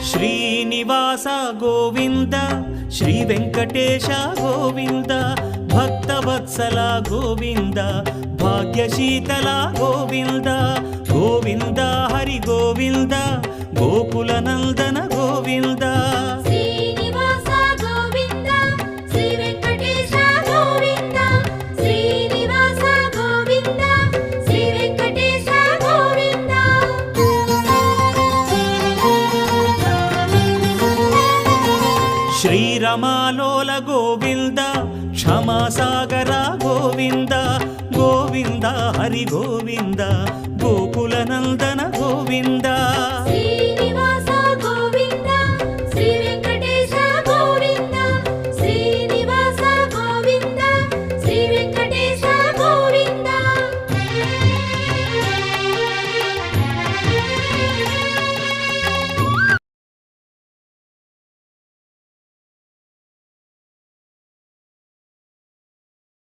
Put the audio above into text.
Srinivasa Govinda Shri Venkatesha Govinda Bhaktavatsala Govinda భాగ్యశీతల Govinda Govinda Hari Govinda Gokula Nandana Govinda Srinivasa Govinda Shri Venkatesha Govinda Srinivasa Govinda Shri Venkatesha Govinda శ్రీరమాలోల Govinda క్షమాసాగర Govinda Govinda Hari Govinda Gokula Nandana Govinda